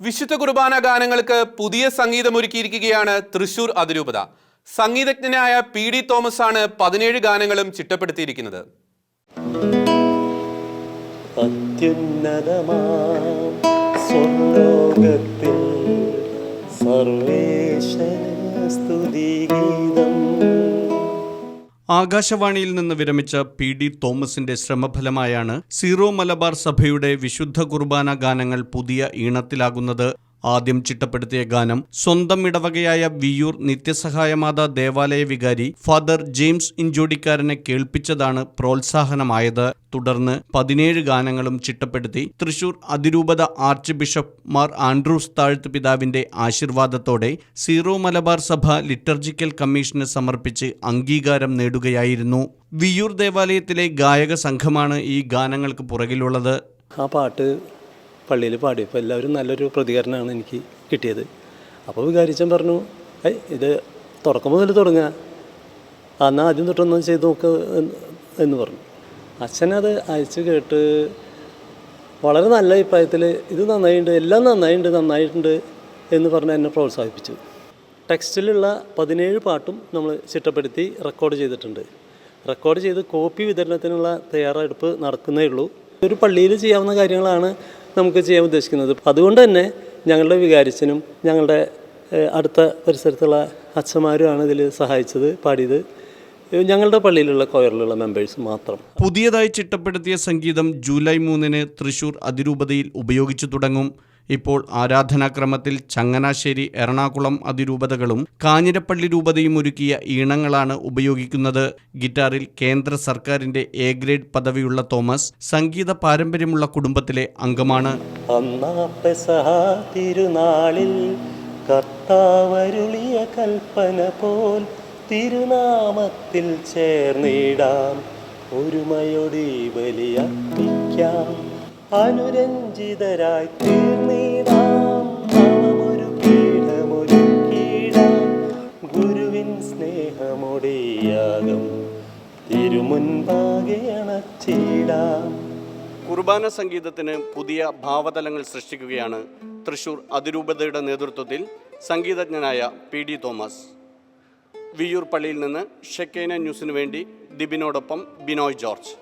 വിശുദ്ധ കുർബാന ഗാനങ്ങൾക്ക് പുതിയ സംഗീതമൊരുക്കിയിരിക്കുകയാണ് തൃശൂർ അതിരൂപത. സംഗീതജ്ഞനായ പി.ഡി. തോമസ് ആണ് 17 ഗാനങ്ങളും ചിട്ടപ്പെടുത്തിയിരിക്കുന്നത്. ആകാശവാണിയിൽ നിന്ന് വിരമിച്ച പി.ഡി. തോമസിന്റെ ശ്രമഫലമായാണ് സീറോ മലബാർ സഭയുടെ വിശുദ്ധ കുർബാന ഗാനങ്ങൾ പുതിയ ഈണത്തിലാകുന്നത്. ആദ്യം ചിട്ടപ്പെടുത്തിയ ഗാനം സ്വന്തം ഇടവകയായ വിയ്യൂർ നിത്യസഹായമാതാ ദേവാലയ വികാരി ഫാദർ ജെയിംസ് ഇഞ്ചോടിക്കാരനെ കേൾപ്പിച്ചതാണ് പ്രോത്സാഹനമായത്. തുടർന്ന് 17 ഗാനങ്ങളും ചിട്ടപ്പെടുത്തി തൃശൂർ അതിരൂപത ആർച്ച് ബിഷപ്പ് മാർ ആൻഡ്രൂസ് താഴ്ത്ത് പിതാവിന്റെ ആശീർവാദത്തോടെ സീറോ മലബാർ സഭ ലിറ്റർജിക്കൽ കമ്മീഷന് സമർപ്പിച്ച് അംഗീകാരം നേടുകയായിരുന്നു. വിയ്യൂർ ദേവാലയത്തിലെ ഗായക സംഘമാണ് ഈ ഗാനങ്ങൾക്ക് പുറകിലുള്ളത്. ആ പാട്ട് പള്ളിയിൽ പാടിയപ്പോൾ എല്ലാവരും നല്ലൊരു പ്രതികരണമാണ് എനിക്ക് കിട്ടിയത്. അപ്പോൾ വികാരിച്ചൻ പറഞ്ഞു, ഇത് തുടക്കം മുതൽ തുടങ്ങുക, എന്നാൽ ആദ്യം തൊട്ടൊന്നും ചെയ്ത് നോക്കുക എന്ന് പറഞ്ഞു. അച്ഛനത് അയച്ച് കേട്ട് വളരെ നല്ല അഭിപ്രായത്തിൽ ഇത് നന്നായിട്ടുണ്ട്, എല്ലാം നന്നായിട്ടുണ്ട് എന്ന് പറഞ്ഞ് എന്നെ പ്രോത്സാഹിപ്പിച്ചു. ടെക്സ്റ്റിലുള്ള 17 പാട്ടും നമ്മൾ ചിട്ടപ്പെടുത്തി റെക്കോർഡ് ചെയ്തിട്ടുണ്ട്. റെക്കോർഡ് ചെയ്ത് കോപ്പി വിതരണത്തിനുള്ള തയ്യാറെടുപ്പ് നടക്കുന്നേ ഉള്ളൂ. ഒരു പള്ളിയിൽ ചെയ്യാവുന്ന കാര്യങ്ങളാണ് നമുക്ക് ചെയ്യാൻ ഉദ്ദേശിക്കുന്നത്. അതുകൊണ്ട് തന്നെ ഞങ്ങളുടെ വികാരിച്ചനും ഞങ്ങളുടെ അടുത്ത പരിസരത്തുള്ള അച്ഛന്മാരുമാണ് ഇതിൽ സഹായിച്ചത്, പാടിയത്. ഞങ്ങളുടെ പള്ളിയിലുള്ള കൊയറിലുള്ള മെമ്പേഴ്സ് മാത്രം. പുതിയതായി ചിട്ടപ്പെടുത്തിയ സംഗീതം ജൂലൈ 3 തൃശൂർ അതിരൂപതയിൽ ഉപയോഗിച്ചു തുടങ്ങും. ഇപ്പോൾ ആരാധനാക്രമത്തിൽ ചങ്ങനാശ്ശേരി, എറണാകുളം അതിരൂപതകളും കാഞ്ഞിരപ്പള്ളി രൂപതയും ഒരുക്കിയ ഈണങ്ങളാണ് ഉപയോഗിക്കുന്നത്. ഗിറ്റാറിൽ കേന്ദ്ര സർക്കാരിന്റെ എ ഗ്രേഡ് പദവിയുള്ള തോമസ് സംഗീത പാരമ്പര്യമുള്ള കുടുംബത്തിലെ അംഗമാണ്. തിരുനാളിൽ കർത്താവരുളിയ കൽപ്പന പോൽ തിരുനാമത്തിൽ ചേർന്നിടാം, ഒരുമയോടെ ബലിയർപ്പിക്കാം, അനുരഞ്ജിതരായി തീർന്നിടാം, ഒരു പീഠമൊരുക്കിടാം, ഗുരുവിൻ സ്നേഹമോടെ യാഗം തിരുമുൻപാകെ അണച്ചിടാം. കുർബാന സംഗീതത്തിന് പുതിയ ഭാവതലങ്ങൾ സൃഷ്ടിക്കുകയാണ് തൃശൂർ അതിരൂപതയുടെ നേതൃത്വത്തിൽ സംഗീതജ്ഞനായ പി.ഡി. തോമസ്. വിയ്യൂർ പള്ളിയിൽ നിന്ന് ഷെക്കേന ന്യൂസിനു വേണ്ടി ദിബിനോടൊപ്പം ബിനോയ് ജോർജ്.